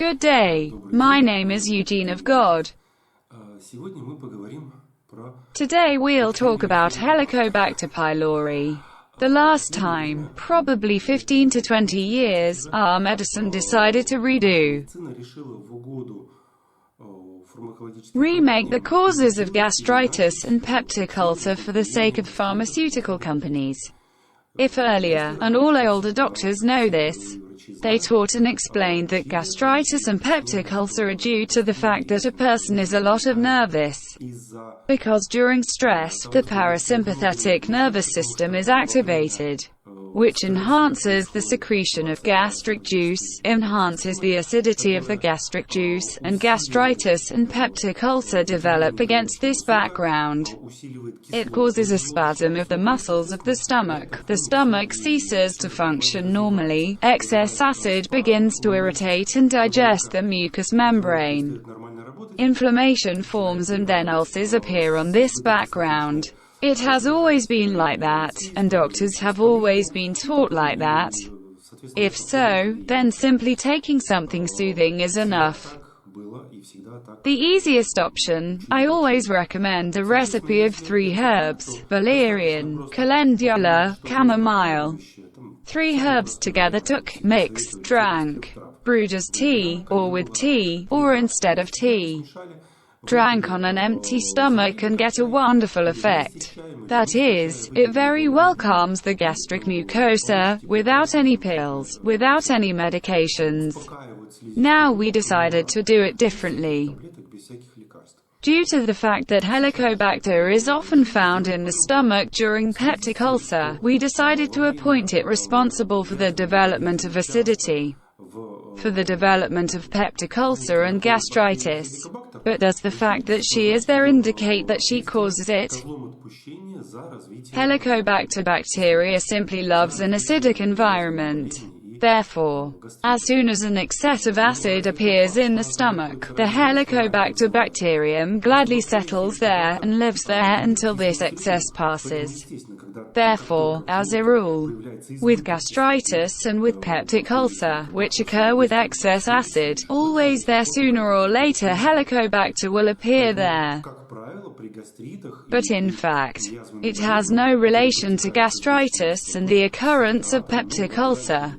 Good day, my name is Eugene of God. Today we'll talk about Helicobacter pylori. The last time, probably 15 to 20 years, our medicine decided to remake the causes of gastritis and peptic ulcer for the sake of pharmaceutical companies. If earlier, and all older doctors know this, they taught and explained that gastritis and peptic ulcer are due to the fact that a person is a lot of nervous. Because during stress, the parasympathetic nervous system is activated, which enhances the secretion of gastric juice, enhances the acidity of the gastric juice, and gastritis and peptic ulcer develop against this background. It causes a spasm of the muscles of the stomach. The stomach ceases to function normally, excess acid begins to irritate and digest the mucous membrane. Inflammation forms and then ulcers appear on this background. It has always been like that, and doctors have always been taught like that. If so, then simply taking something soothing is enough. The easiest option, I always recommend a recipe of 3 herbs: valerian, calendula, chamomile. 3 herbs together took, mixed, drank, brewed as tea, or with tea, or instead of tea. Drank on an empty stomach and get a wonderful effect. That is, it very well calms the gastric mucosa, without any pills, without any medications. Now we decided to do it differently. Due to the fact that Helicobacter is often found in the stomach during peptic ulcer, we decided to appoint it responsible for the development of acidity, for the development of peptic ulcer and gastritis. But does the fact that she is there indicate that she causes it? Helicobacter bacteria simply loves an acidic environment. Therefore, as soon as an excess of acid appears in the stomach, the Helicobacter bacterium gladly settles there, and lives there until this excess passes. Therefore, as a rule, with gastritis and with peptic ulcer, which occur with excess acid, always there sooner or later Helicobacter will appear there. But in fact, it has no relation to gastritis and the occurrence of peptic ulcer.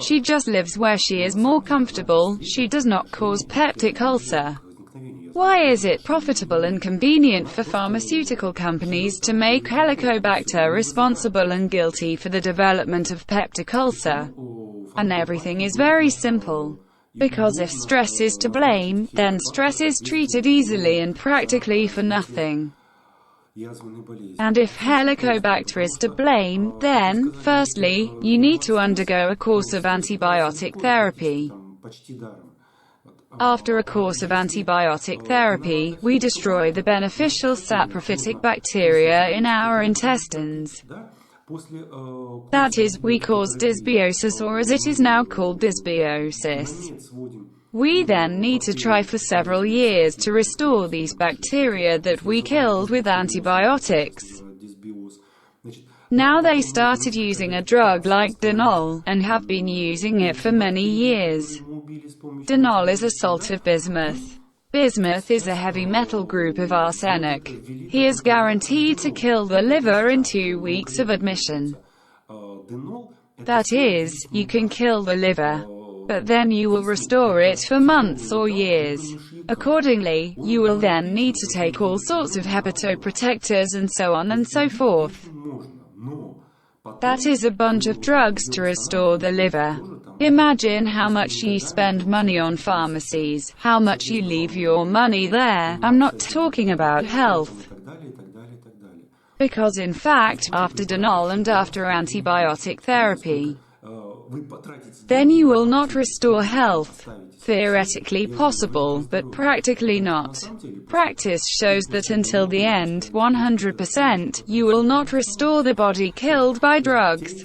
She just lives where she is more comfortable, she does not cause peptic ulcer. Why is it profitable and convenient for pharmaceutical companies to make Helicobacter responsible and guilty for the development of peptic ulcer? And everything is very simple. Because if stress is to blame, then stress is treated easily and practically for nothing. And if Helicobacter is to blame, then, firstly, you need to undergo a course of antibiotic therapy. After a course of antibiotic therapy, we destroy the beneficial saprophytic bacteria in our intestines. That is, we cause dysbiosis, or as it is now called, dysbiosis. We then need to try for several years to restore these bacteria that we killed with antibiotics. Now they started using a drug like Denol, and have been using it for many years. Denol is a salt of bismuth. Bismuth is a heavy metal group of arsenic. He is guaranteed to kill the liver in 2 weeks of admission. That is, you can kill the liver, but then you will restore it for months or years. Accordingly, you will then need to take all sorts of hepatoprotectors and so on and so forth. That is a bunch of drugs to restore the liver. Imagine how much you spend money on pharmacies, how much you leave your money there. I'm not talking about health. Because in fact, after Denol and after antibiotic therapy, then you will not restore health. Theoretically possible, but practically not. Practice shows that until the end, 100%, you will not restore the body killed by drugs.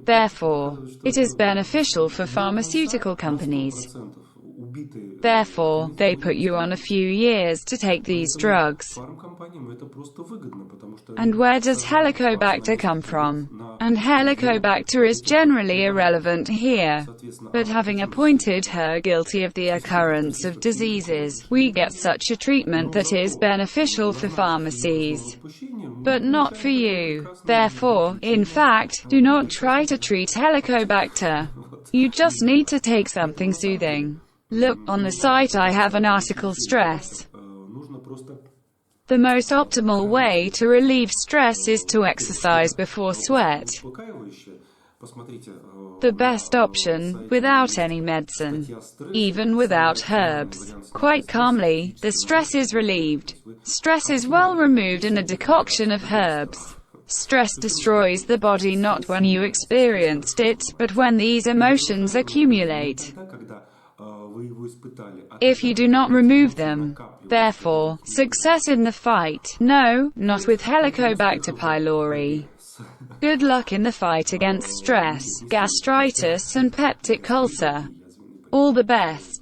Therefore, it is beneficial for pharmaceutical companies Therefore, they put you on a few years to take these drugs. And where does Helicobacter come from? And Helicobacter is generally irrelevant here. But having appointed her guilty of the occurrence of diseases, we get such a treatment that is beneficial for pharmacies, but not for you. Therefore, in fact, do not try to treat Helicobacter. You just need to take something soothing. Look, on the site I have an article stress. The most optimal way to relieve stress is to exercise before sweat. The best option, without any medicine, even without herbs. Quite calmly, the stress is relieved. Stress is well removed in a decoction of herbs. Stress destroys the body not when you experienced it, but when these emotions accumulate. If you do not remove them. Therefore, success in the fight. No, not with Helicobacter pylori. Good luck in the fight against stress, gastritis and peptic ulcer. All the best.